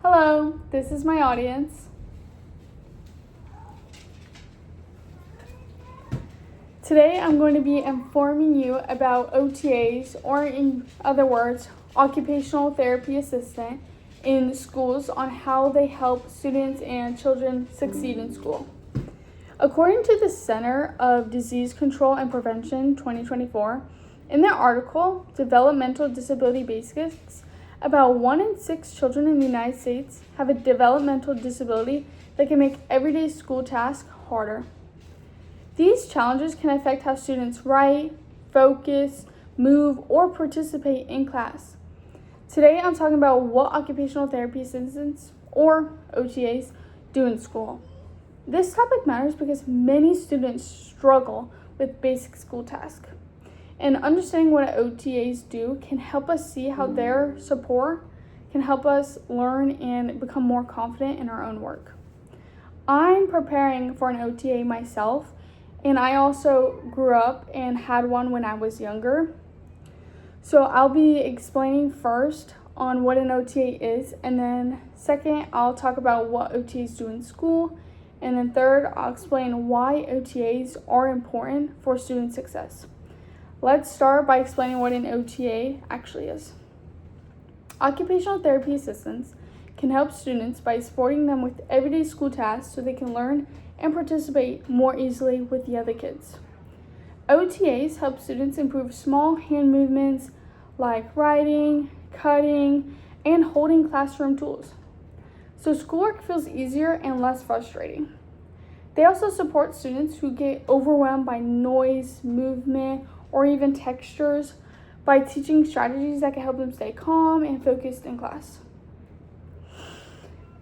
Hello, this is my audience. Today I'm going to be informing you about OTAs, or in other words, occupational therapy assistant, in schools on how they help students and children succeed in school. According to the Center of Disease Control and Prevention 2024, in their article, Developmental Disability Basics, about 1 in 6 children in the United States have a developmental disability that can make everyday school tasks harder. These challenges can affect how students write, focus, move, or participate in class. Today, I'm talking about what occupational therapy assistants, or OTAs, do in school. This topic matters because many students struggle with basic school tasks. And understanding what OTAs do can help us see how their support can help us learn and become more confident in our own work. I'm preparing for an OTA myself, and I also grew up and had one when I was younger. So I'll be explaining first on what an OTA is, and then second, I'll talk about what OTAs do in school, and then third, I'll explain why OTAs are important for student success. Let's start by explaining what an OTA actually is. Occupational therapy assistants can help students by supporting them with everyday school tasks so they can learn and participate more easily with the other kids. OTAs help students improve small hand movements like writing, cutting, and holding classroom tools, so schoolwork feels easier and less frustrating. They also support students who get overwhelmed by noise, movement, or even textures by teaching strategies that can help them stay calm and focused in class.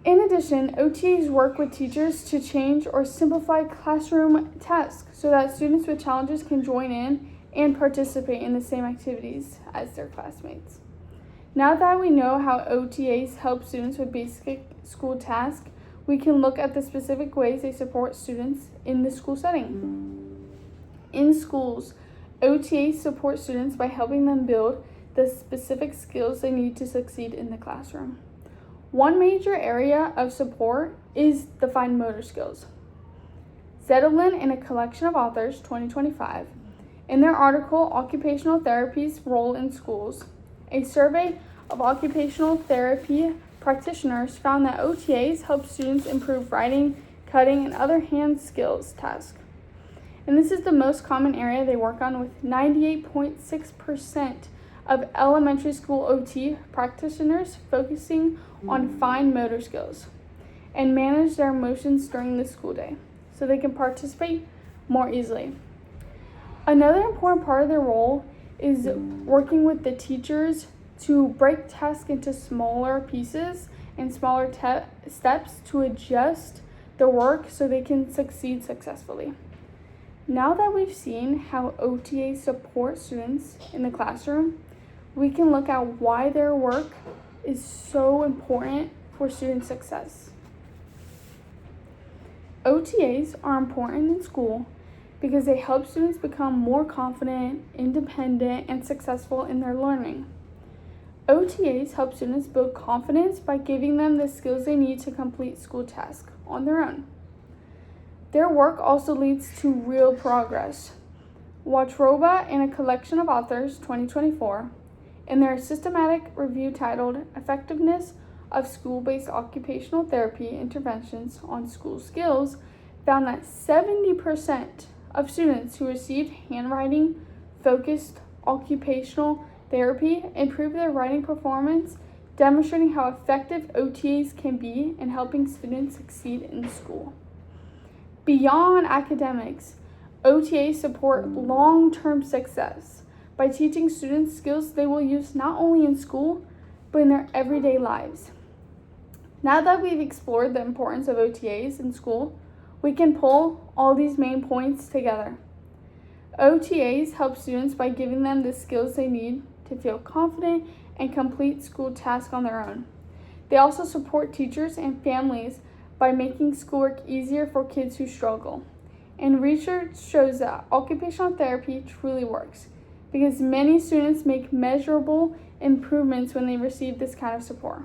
In addition, OTAs work with teachers to change or simplify classroom tasks so that students with challenges can join in and participate in the same activities as their classmates. Now that we know how OTAs help students with basic school tasks, we can look at the specific ways they support students in the school setting. In schools, OTAs support students by helping them build the specific skills they need to succeed in the classroom. One major area of support is the fine motor skills. Zetterlin and a collection of authors, 2025, in their article, Occupational Therapy's Role in Schools, a survey of occupational therapy practitioners found that OTAs help students improve writing, cutting, and other hand skills tasks. And this is the most common area they work on, with 98.6% of elementary school OT practitioners focusing on fine motor skills and manage their emotions during the school day so they can participate more easily. Another important part of their role is working with the teachers to break tasks into smaller pieces and smaller steps to adjust the work so they can succeed successfully. Now that we've seen how OTAs support students in the classroom, we can look at why their work is so important for student success. OTAs are important in school because they help students become more confident, independent, and successful in their learning. OTAs help students build confidence by giving them the skills they need to complete school tasks on their own. Their work also leads to real progress. Wachroba and a collection of authors, 2024, in their systematic review titled Effectiveness of School-Based Occupational Therapy Interventions on School Skills, found that 70% of students who received handwriting focused occupational therapy improved their writing performance, demonstrating how effective OTAs can be in helping students succeed in school. Beyond academics, OTAs support long-term success by teaching students skills they will use not only in school, but in their everyday lives. Now that we've explored the importance of OTAs in school, we can pull all these main points together. OTAs help students by giving them the skills they need to feel confident and complete school tasks on their own. They also support teachers and families by making schoolwork easier for kids who struggle. And research shows that occupational therapy truly works because many students make measurable improvements when they receive this kind of support.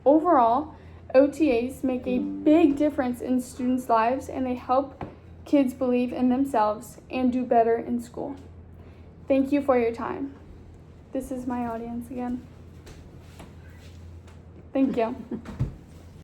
Overall, OTAs make a big difference in students' lives, and they help kids believe in themselves and do better in school. Thank you for your time. This is my audience again. Thank you.